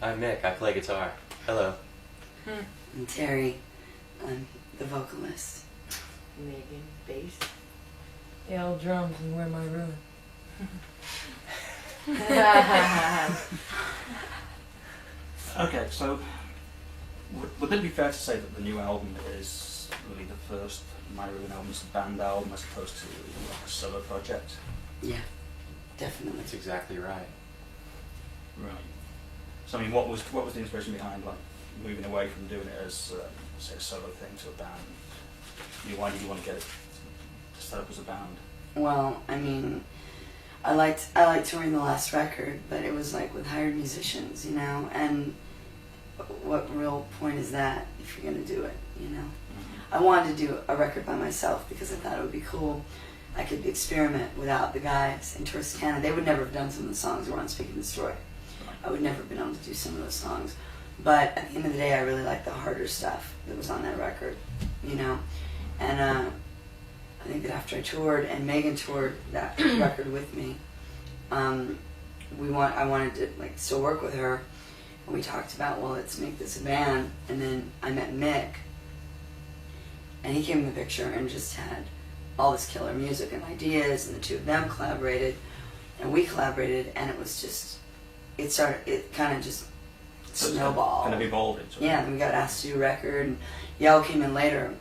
I'm Mick. I play guitar. Hello. I'm Terry. I'm the vocalist. Megan, bass. Yeah, all drums and wear my ruin. Okay, so would it be fair to say that the new album is really the first My Ruin album as a band album as opposed to like a solo project? Yeah, definitely. That's exactly right. Right. So I mean, what was the inspiration behind like moving away from doing it as say a solo thing to a band? Why did you want to get it set up as a band? Well, I mean, I liked touring the last record, but it was like with hired musicians, you know, and what real point is that if you're going to do it, you know? Mm-hmm. I wanted to do a record by myself because I thought it would be cool. I could experiment without the guys in Torscana. They would never have done some of the songs that were on Speak and Destroy. I would never have been able to do some of those songs. But at the end of the day, I really liked the harder stuff that was on that record, you know? And I think that after I toured, and Megan toured that record with me, I wanted to like still work with her. And we talked about, well, let's make this a band. And then I met Mick, and he came in the picture and just had all this killer music and ideas, and the two of them collaborated, and we collaborated, and it was just, it kind of just snowballed. Kind of evolved into it. Yeah, and we got asked to do a record, and Yell came in later.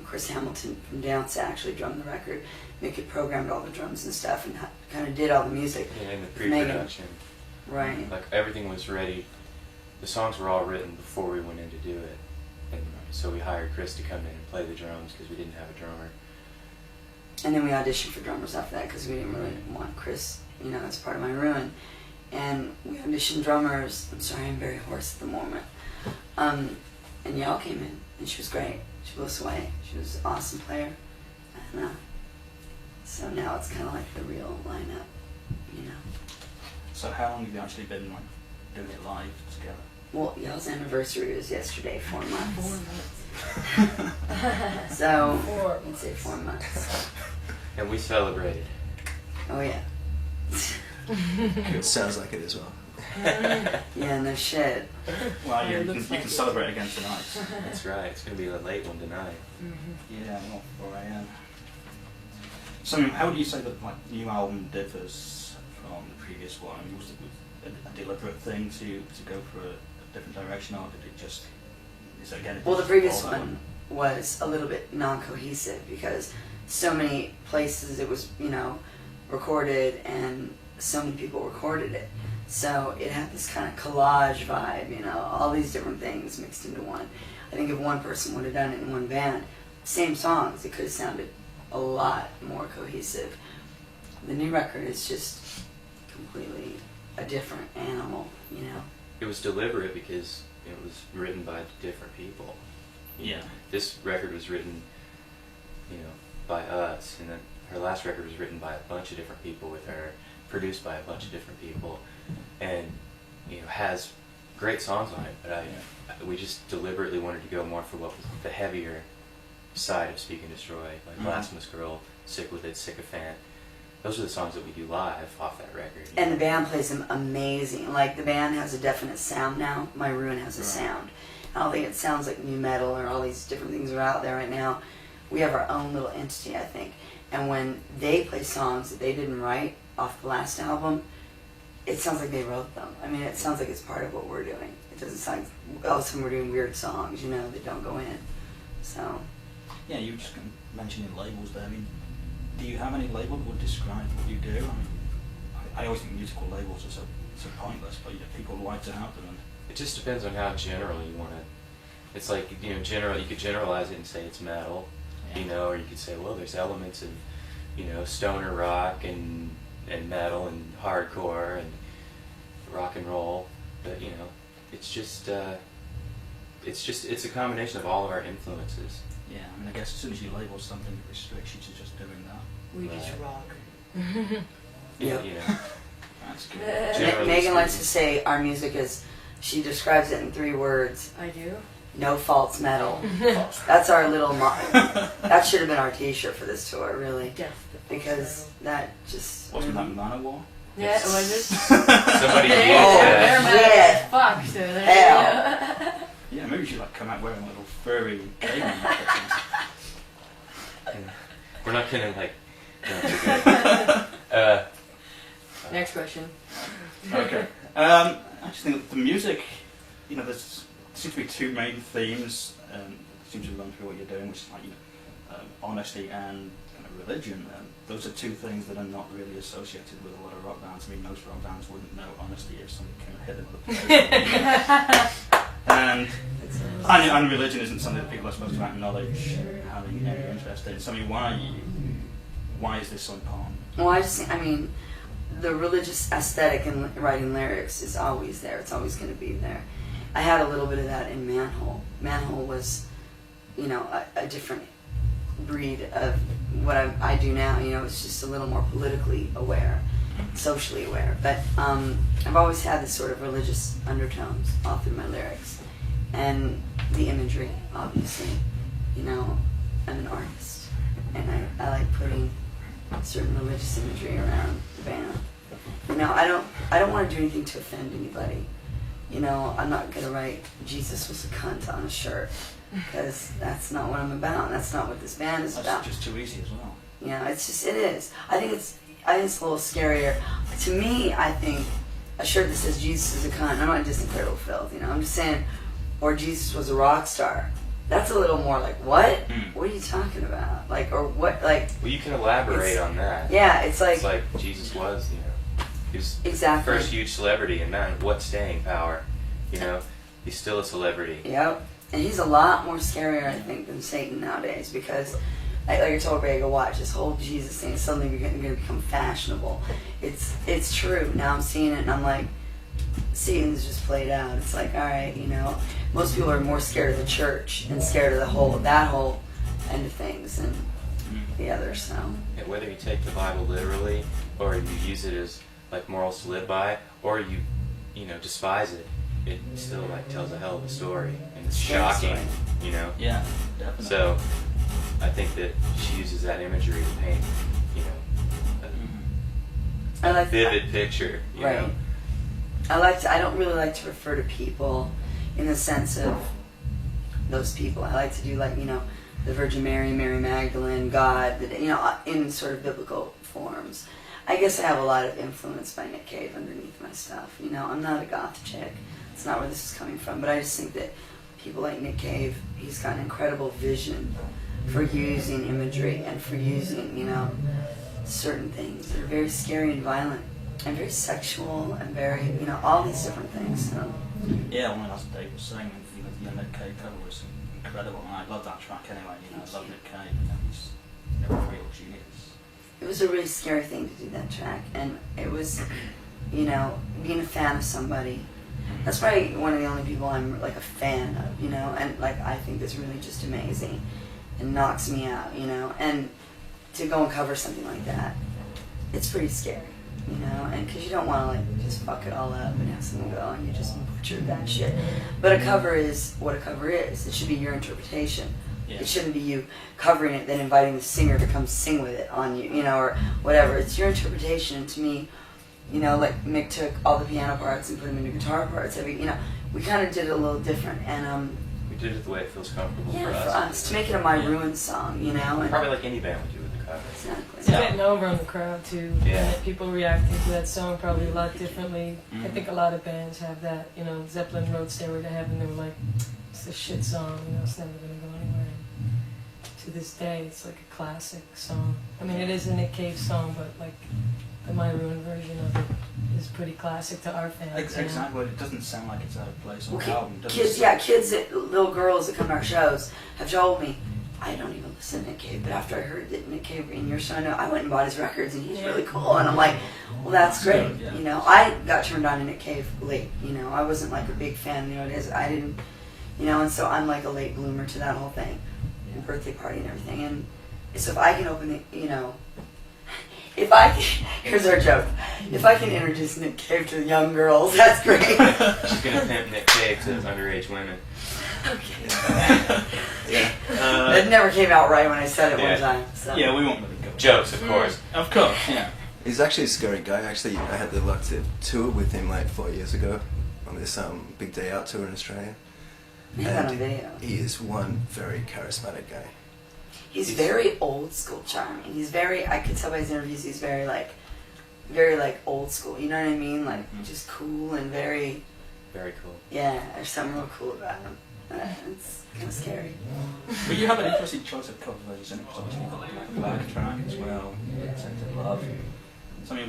Chris Hamilton from Dance actually drummed the record. Mick had programmed all the drums and stuff, and kind of did all the music. Yeah, in the with Megan. pre-production. Right. Like everything was ready. The songs were all written before we went in to do it. And so we hired Chris to come in and play the drums because we didn't have a drummer. And then we auditioned for drummers after that because we didn't really want Chris, you know, as part of My Ruin. And we auditioned drummers. I'm sorry, I'm very hoarse at the moment. And Yell came in, and she was great. She blew us away. She was an awesome player. And so now it's kind of like the real lineup, you know. So how long have you actually been like doing it live together? Well, Yell's anniversary was yesterday, 4 months. 4 months. So, 4 let's say 4 months. And we celebrated. Oh, yeah. It sounds like it as well. Yeah, no shit. Well, Yeah, you looks can like it. celebrate again tonight. That's right. It's going to be a late one tonight. Yeah, well, 4 a.m. So, I mean, how would you say that like the new album differs from the previous one? I mean, was it a deliberate thing to go for a different direction, or did it just? Is it again? Well, the previous one was a little bit non-cohesive because so many places it was, you know, recorded and so many people recorded it. So it had this kind of collage vibe, you know, all these different things mixed into one. I think if one person would have done it in one band, same songs, it could have sounded a lot more cohesive. The new record is just completely a different animal, you know. It was deliberate because it was written by different people. Yeah. This record was written, you know, by us, and then her last record was written by a bunch of different people with her, produced by a bunch of different people, and you know has great songs on it. But we just deliberately wanted to go more for what was the heavier side of Speak and Destroy, like Blasphemous Girl, Sick With It, Sycophant. Those are the songs that we do live off that record. And the band plays them amazing. Like, the band has a definite sound now. My Ruin has a sound. I don't think it sounds like new metal or all these different things are out there right now. We have our own little entity, I think. And when they play songs that they didn't write off the last album, it sounds like they wrote them. I mean, it sounds like it's part of what we're doing. It doesn't sound like all of a sudden we're doing weird songs, you know, that don't go in. So. Yeah, you were just mentioning labels there. I mean, do you have any label that would describe what you do? I mean, I always think musical labels are so pointless, but people like to have them. And it just depends on how general you want to. It's like, you know, you could generalize it and say it's metal, you know, or you could say, well, there's elements of, you know, stoner rock and metal and hardcore and rock and roll, but you know, it's a combination of all of our influences. yeah, I mean, I guess as soon as you label something, it restricts you to just doing that. We just Right. rock. Yep. You know, That's good. Generally Megan likes to speaking. say our music is, she describes it in 3 words, I do. no faults metal. That's our little that should have been our t-shirt for this tour, really. Death. Because that just... Wasn't that Manowar? Yeah, was it? Somebody They're used yeah. that. mad as fuck, so there Hell. Yeah, maybe you should like come out wearing a little furry caveman outfit. We're not gonna like. No, Next question. Okay. I just think that the music, you know, there's seems to be two main themes. Seems to run through what you're doing, which is like honesty and kind of religion. And those are two things that are not really associated with a lot of rock bands. I mean, most rock bands wouldn't know honesty if somebody came and hit them with a and and religion isn't something that people are supposed to acknowledge having any interest in. So I mean, why is this so important? Well, I mean, the religious aesthetic in writing lyrics is always there. It's always going to be there. I had a little bit of that in Manhole. Manhole was, you know, a different breed of what I do now. You know, it's just a little more politically aware, socially aware. But I've always had this sort of religious undertones all through my lyrics. And the imagery, obviously. You know, I'm an artist. And I like putting certain religious imagery around the band. You know, I don't want to do anything to offend anybody. You know, I'm not going to write Jesus was a cunt on a shirt, because that's not what I'm about. That's not what this band is about. That's just too easy as well. You know, it is. I think it's a little scarier. To me, I think a shirt that says Jesus is a cunt, I'm not just Incredible Filth, you know, I'm just saying, or Jesus was a rock star. That's a little more like, what? What are you talking about? Like, or what, like... well, you can elaborate on that. Yeah, it's like Jesus was, you know, he was exactly the first huge celebrity, and man, what staying power, you know, he's still a celebrity. Yep. And he's a lot more scarier, I think, than Satan nowadays, because, like I told Ray, go watch this whole Jesus thing is suddenly going to become fashionable. It's true. Now I'm seeing it, and I'm like, Satan's just played out. It's like, all right, you know, most people are more scared of the church and scared of that whole end of things than the other. So Yeah, whether you take the Bible literally, or you use it as like morals to live by, or you know, despise it, it still like tells a hell of a story, and it's Scary shocking, story. you know. Yeah, definitely. So I think that she uses that imagery to paint, you know, I like vivid picture, you right. know. I don't really like to refer to people in the sense of those people. I like to do, like, you know, the Virgin Mary, Mary Magdalene, God, you know, in sort of biblical forms. I guess I have a lot of influence by Nick Cave underneath my stuff. You know, I'm not a goth chick. It's not where this is coming from. But I just think that people like Nick Cave, he's got an incredible vision for using imagery and for using, you know, certain things that are very scary and violent and very sexual and very, you know, all these different things. So. Yeah, well, as Dave was saying, you know, the Nick Cave cover was incredible, and I love that track anyway. You know, I love Nick Cave. You know, he's a real genius. It was a really scary thing to do that track, and it was, you know, being a fan of somebody. That's probably one of the only people I'm like a fan of, you know, and like I think is really just amazing and knocks me out, you know, and to go and cover something like that, it's pretty scary, you know, and because you don't want to like just fuck it all up and have someone go and you just butchered that shit. But a cover is what a cover is. It should be your interpretation. Yeah. It shouldn't be you covering it, then inviting the singer to come sing with it on you, you know, or whatever. It's your interpretation. And to me, you know, like Mick took all the piano parts and put them into guitar parts. You know, we kind of did it a little different, and We did it the way it feels comfortable yeah, for for us. us to make it a My Ruin song, you know, and Probably like any band would do with the cover. exactly. It's getting over on the crowd too. Yeah. And people reacting to that song probably a lot differently. I think a lot of bands have that. You know, Zeppelin wrote Stairway to Heaven. They were like, it's a shit song. You know, it's never gonna go anywhere. To this day, it's like a classic song. I mean, it is a Nick Cave song, but like the My Ruin version of it is pretty classic to our fans. you know? Exactly. It doesn't sound like it's out of place on Well, the album. Does kids, it? yeah, kids, little girls that come to our shows have told me, I don't even listen to Nick Cave, but after I heard that Nick Cave in your show, I went and bought his records, and he's really cool. And I'm like, well, that's great. good, yeah. You know, I got turned on to Nick Cave late. You know, I wasn't like a big fan. You know, I didn't, you know, and so I'm like a late bloomer to that whole thing, and birthday party and everything. And so if I can open it, you know, here's our joke. If I can introduce Nick Cave to the young girls, that's great. She's gonna pimp Nick Cave to underage women. That never came out right when I said it Yeah. one time. So. Yeah, we won't let it go. Jokes, of course. Of course, yeah. He's actually a scary guy. Actually, I had the luck to tour with him like 4 years ago on this big day out tour in Australia. I have that on video. He is one very charismatic guy. He's very old school charming. He's very, I could tell by his interviews, he's very like old school. You know what I mean? Like just cool and very. Very cool. Yeah, there's something real cool about him. It's kind of scary. But you have an interesting choice of cover versions, and because obviously you've got like a back track as well, Tainted Love. So I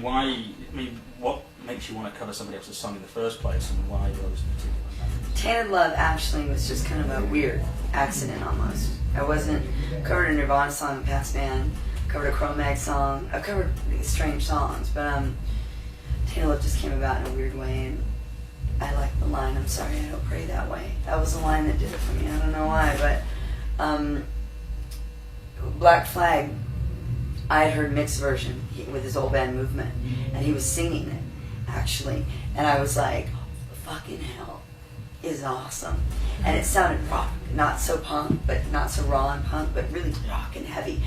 mean, what makes you want to cover somebody else's song in the first place, and why those particular? Tainted Love actually was just kind of a weird accident almost. I wasn't covered a Nirvana song in past band, covered a Cro-Mag song. I covered these strange songs, but Tainted Love just came about in a weird way, and I like the line, "I'm sorry, I don't pray that way." That was the line that did it for me. I don't know why, but Black Flag, I had heard mixed version with his old band Movement, and he was singing it, actually. And I was like, fucking hell, is awesome. And it sounded rock, not so punk, but not so raw and punk, but really rock and heavy.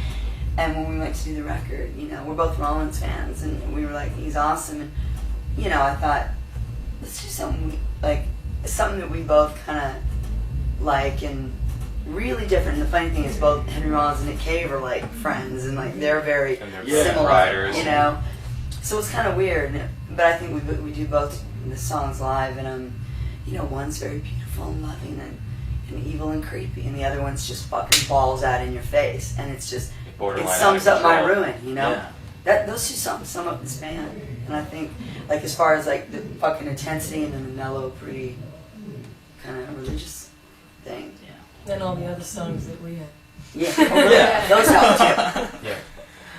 And when we went to do the record, you know, we're both Rollins fans, and we were like, he's awesome. And, you know, I thought, let's do something something that we both kind of like and really different. And the funny thing is, both Henry Rollins and Nick Cave are like friends, and like they're very similar, writers, you know. So it's kind of weird, but I think we do both the songs live, and you know, one's very beautiful and loving and evil and creepy, and the other one's just fucking balls out in your face, and it's just it sums up my ruin, you know. Yeah. That those two songs sum up this band. And I think, like, as far as, like, the fucking intensity and then the mellow, pretty kind of religious thing. Yeah. And all the other songs that we had. Yeah. Oh, yeah. Those help, too. Yeah.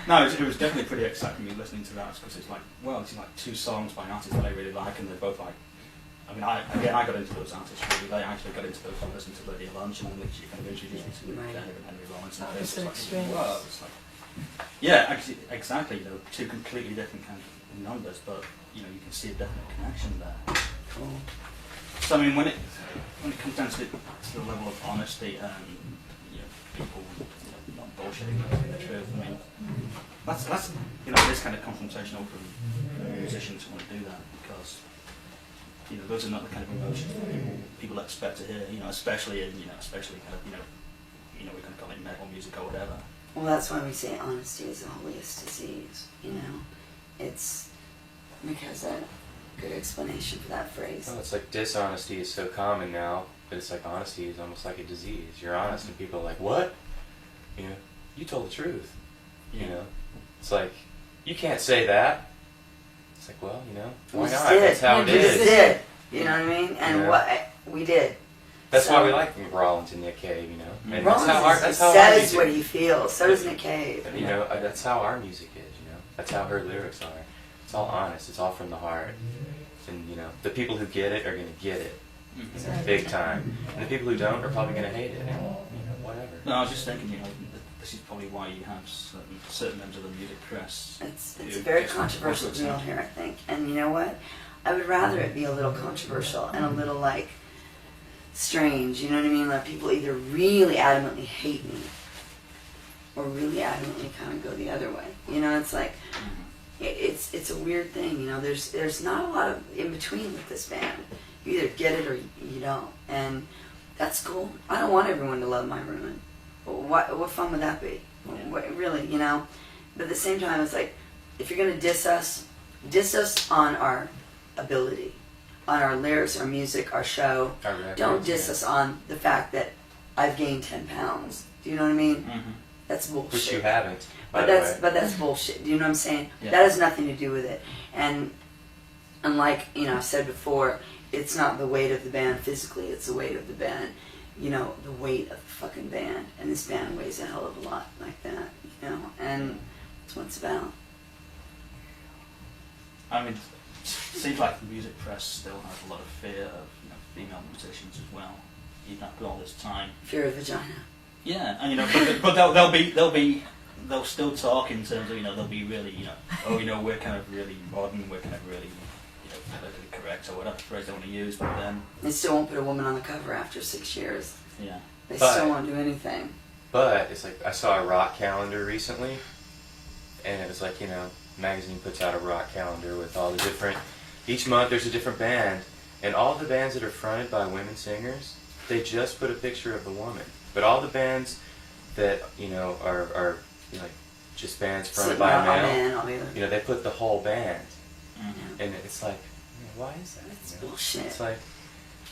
No, it was definitely pretty exciting me listening to that, because it's like, well, it's like two songs by artists that I really like, and they're both like, I mean, I got into those artists really. They actually got into those by listening to Lydia Lunch, and then she kind of introduced me to David and Henry Rollins. And It's it's like, extreme. whoa, it's like, yeah, actually, exactly. You know, two completely different kind of numbers, but you know, you can see a definite connection there. Cool. So I mean, when it comes down to the level of honesty and you know, people not bullshitting, but telling the truth, I mean, that's you know, this kind of confrontational for musicians who want to do that, because you know, those are not the kind of emotions that people expect to hear. You know, especially kind of we can call it metal music or whatever. Well, that's why we say honesty is the holiest disease, you know. It's because a good explanation for that phrase. Well, it's like dishonesty is so common now, but it's like honesty is almost like a disease. You're honest, and people are like, "What? You know, you told the truth." Yeah. You know, it's like you can't say that. It's like, well, you know, why We just not? did. That's how it We just is. did. You know what I mean? And Yeah. what we did. That's So- why we like Rollins and Nick Cave, you know. And Rollins that's how our says music, what he feels. So does Nick Cave. you know, that's how our music is, you know. That's how her lyrics are. It's all honest. It's all from the heart. And, you know, the people who get it are going to get it. Mm-hmm. Big time. And the people who don't are probably going to hate it. And, you know, whatever. No, I was just thinking, you know, this is probably why you have certain members of the music press. It's who a very just controversial want to deal accept- here, I think. And you know what? I would rather it be a little controversial and a little, like, strange. You know what I mean? Like, people either really adamantly hate me or really adamantly kind of go the other way. You know, it's like, it's a weird thing. You know, there's not a lot of in between with this band. You either get it or you don't. And that's cool. I don't want everyone to love my ruin. What fun would that be? What, really, you know? But at the same time, it's like, if you're going to diss us on our ability, on our lyrics, our music, our show. Our records, Don't diss yeah. us on the fact that I've gained 10 pounds. Do you know what I mean? Mm-hmm. That's bullshit. Which you haven't, by But the that's way. but that's bullshit. Do you know what I'm saying? Yeah. That has nothing to do with it. And like, you know, I've said before, it's not the weight of the band physically, it's the weight of the band. You know, the weight of the fucking band. And this band weighs a hell of a lot like that, you know, and that's what it's about. I mean, it seems like the music press still has a lot of fear of female musicians as well, even after all this time. Fear of vagina. Yeah, and but they'll still talk in terms of they'll be really we're kind of really modern, we're kind of really politically correct or whatever phrase they want to use, but then They still won't put a woman on the cover after 6 years. yeah. They But- still won't do anything. But it's like I saw a rock calendar recently, and it was like, you know, magazine puts out a rock calendar with all the different, each month there's a different band, and all the bands that are fronted by women singers, they just put a picture of the woman. But all the bands that, you know, are you know, like just bands fronted by a male, you know, they put the whole band. Mm-hmm. And it's like, you know, why is that? It's You know? bullshit. It's like,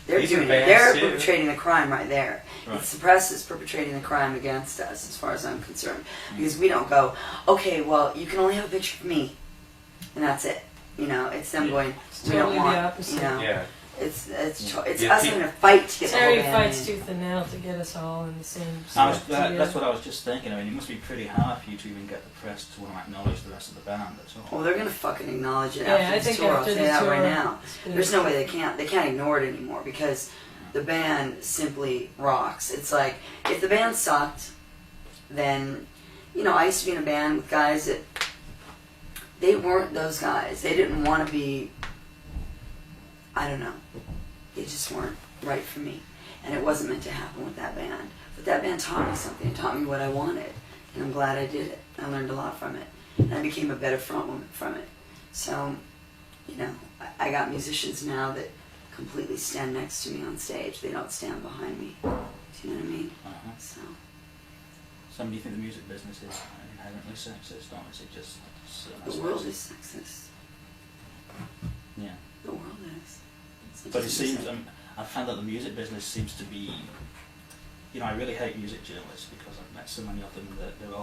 They're these are doing it. bands They're too. perpetrating the crime right there. Right. It's the press is perpetrating the crime against us, as far as I'm concerned, because we don't go, okay, well, you can only have a picture of me, and that's it. You know, it's them Yeah. going, It's we totally don't want. the opposite. You know, yeah. it's Yeah, us having a fight to get the whole Terry band fights in. tooth and nail to get us all in the same That's spot. what I was just thinking. I mean, it must be pretty hard for you to even get the press to want to acknowledge the rest of the band at all. Well, they're gonna fucking acknowledge it Yeah, after I this think tour. I'll after tell you the that tour, right now. it's gonna There's be- no way they can't ignore it anymore because the band simply rocks. It's like if the band sucked, then you know I used to be in a band with guys that they weren't those guys. They didn't want to be. I don't know. They just weren't right for me, and it wasn't meant to happen with that band. But that band taught me something. It taught me what I wanted, and I'm glad I did it. I learned a lot from it, and I became a better frontwoman from it. So, you know, I got musicians now that completely stand next to me on stage. They don't stand behind me. Do you know what I mean? Uh-huh. So, So do you think the music business is inherently sexist, or is it just certain the aspects? world is sexist. Yeah. The world is. But it seems, I found that the music business seems to be, you know, I really hate music journalists because I've met so many of them that they're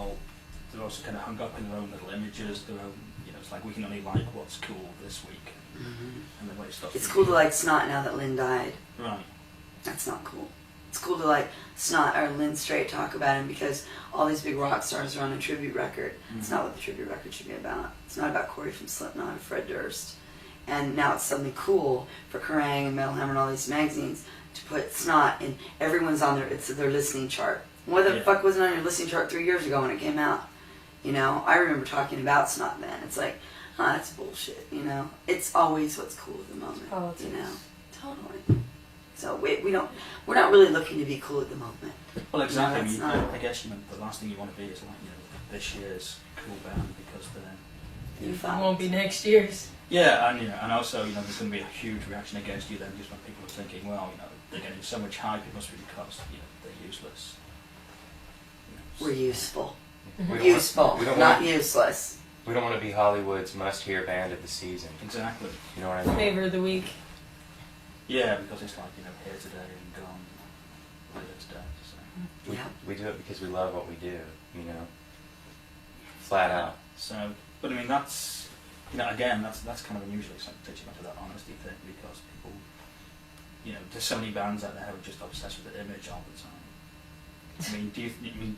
also kind of hung up in their own little images, their own, you know, it's like we can only like what's cool this week, and then when it stops. It's cool to like Snot now that Lynn died. Right. That's not cool. It's cool to like Snot or Lynn Straight talk about him because all these big rock stars are on a tribute record. It's not what the tribute record should be about. It's not about Corey from Slipknot or Fred Durst. And now it's suddenly cool for Kerrang and Metal Hammer and all these magazines to put Snot in. Everyone's on their listening chart. What the fuck wasn't on your listening chart 3 years ago when it came out? You know, I remember talking about Snot then. It's like, that's bullshit. You know, it's always what's cool at the moment. Politics. You know, totally. So we're not really looking to be cool at the moment. Well, exactly. No, that's I mean, not. I guess the last thing you want to be is like, you know, this year's cool band because they're. You It thought. won't be next year's. Yeah, and also, you know, there's going to be a huge reaction against you then just when people are thinking, well, you know, they're getting so much hype, it must be because, you know, they're useless. You know, We're useful. We don't Useful, want, we don't not want, useless. we don't want to be Hollywood's must-hear band of the season. Exactly. You know what I mean? Flavor of the week. Yeah, because it's like, you know, here today and gone later today. So, Yeah. We do it because we love what we do, you know? Flat out. so but I mean, that's, you know, again, that's kind of unusual, so touching back to that honesty thing, because people, you know, there's so many bands out there who are just obsessed with the image all the time. I mean,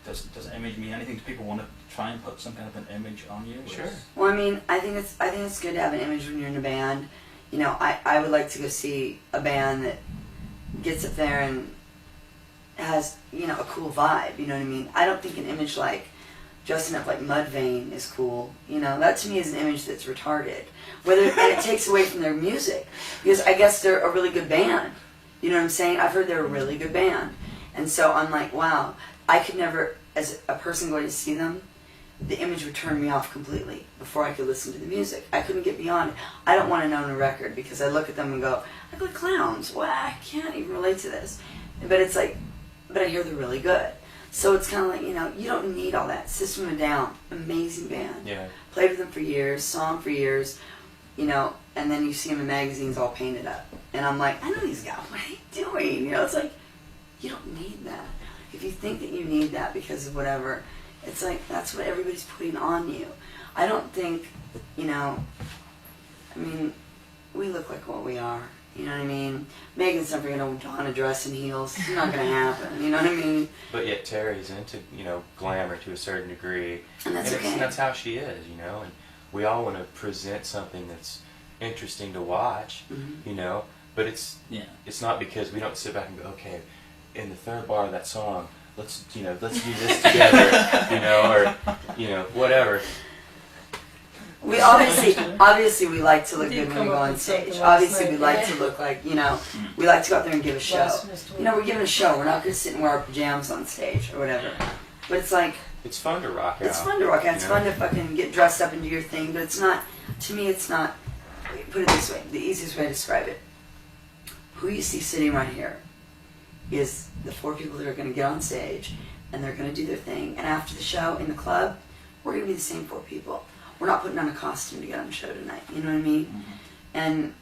does image mean anything? Do people want to try and put some kind of an image on you? Sure. Well, I mean, I think it's good to have an image when you're in a band. You know, I would like to go see a band that gets up there and has, you know, a cool vibe. You know what I mean? I don't think an image like dressing up like Mudvayne is cool. You know, that to me is an image that's retarded. And it takes away from their music, because I guess they're a really good band. You know what I'm saying? I've heard they're a really good band, and so I'm like, wow, I could never, as a person going to see them, the image would turn me off completely before I could listen to the music. I couldn't get beyond it. I don't want to own a record because I look at them and go, I look like clowns. Well, I can't even relate to this. But it's like, but I hear they're really good. So it's kind of like, you know, you don't need all that. System of a Down, amazing band. Yeah. Played with them for years, saw them for years, you know, and then you see them in magazines all painted up. And I'm like, I know these guys. What are they doing? You know, it's like, you don't need that. If you think that you need that because of whatever, it's like, that's what everybody's putting on you. I don't think, you know, I mean, we look like what we are. You know what I mean? Megan's never going to don a dress and heels. It's not going to happen. You know what I mean? But yet Terry's into, you know, glamour to a certain degree. And that's okay. That's how she is, you know, and we all want to present something that's interesting to watch, you know, but it's not because we don't sit back and go, okay, in the third bar of that song, let's do this together, you know, or, you know, whatever. We obviously we like to look Did good when come we go up on with stage. something last Obviously we night, like yeah. to look like, you know, we like to go out there and give a show. Last missed You know, we're giving a show. We're not going to sit and wear our pajamas on stage or whatever. But it's like, It's fun to rock out. It's fun to rock out. It's you know? fun to fucking get dressed up and do your thing, but it's not, to me, it's not, put it this way, the easiest way to describe it. Who you see sitting right here is the 4 people that are going to get on stage, and they're going to do their thing, and after the show in the club, we're going to be the same 4 people. We're not putting on a costume to get on the show tonight, you know what I mean? Mm-hmm. And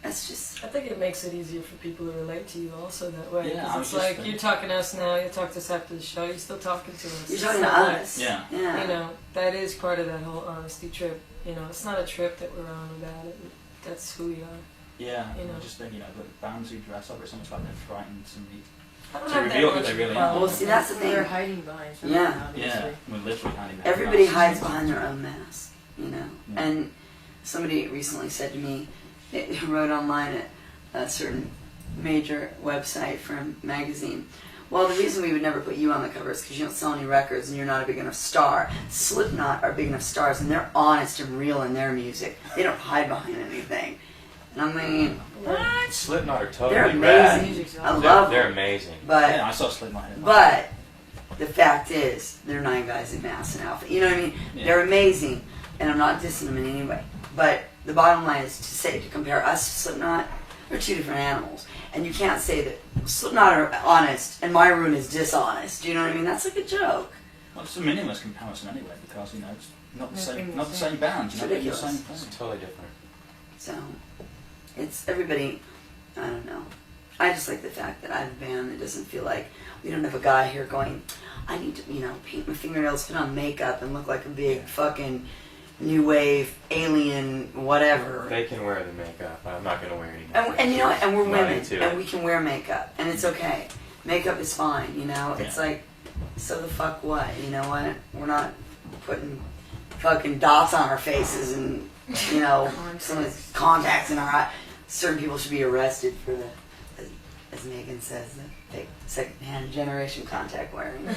that's just... I think it makes it easier for people to relate to you also that way. Yeah, 'Cause I was it's just like, thinking- you're talking to us now, you talk to us after the show, you're still talking to us. You're It's talking to not like- us. Yeah. Yeah. You know, that is part of that whole honesty trip. You know, it's not a trip that we're on about it. That's who we are. Yeah, You know. I just think, you know, the bands who dress up, it's almost like they're frightened to meet. I don't To have reveal that who much they of really a are. problem. Well, see, that's the thing. They're hiding behind something, Yeah. obviously. Yeah, we're literally handing out Everybody masks. hides behind their own mask, you know. Yeah. And somebody recently said to me, who wrote online at a certain major website for a magazine, well, the reason we would never put you on the cover is because you don't sell any records and you're not a big enough star. Slipknot are big enough stars and they're honest and real in their music. They don't hide behind anything. And I'm thinking, what? Slipknot are totally They're rad. amazing. I They're, love they're them. amazing. But Yeah, I saw Slipknot here. But the fact is, they're 9 guys in masks and outfit. You know what I mean? Yeah. They're amazing, and I'm not dissing them in any way. But the bottom line is to compare us to Slipknot, they're 2 different animals. And you can't say that Slipknot are honest and My Rune is dishonest. You know what I mean? That's like a joke. Well, it's a meaningless comparison anyway, because, you know, it's not the Nothing same, the not the same. same band, It's you know, they're the ridiculous. same It's thing. totally different. So, it's everybody, I don't know. I just like the fact that I have a band that doesn't feel like we don't have a guy here going, I need to, you know, paint my fingernails, put on makeup, and look like a big fucking new wave alien whatever. They can wear the makeup. I'm not going to wear any makeup. And you know what? And we're I'm not women, into and it. we can wear makeup, and it's okay. Makeup is fine, you know. It's Yeah. like, so the fuck what? You know what? We're not putting fucking dots on our faces and you know some of these contacts in our eye. Certain people should be arrested for the, as Megan says, the fake second-hand generation contact wearing.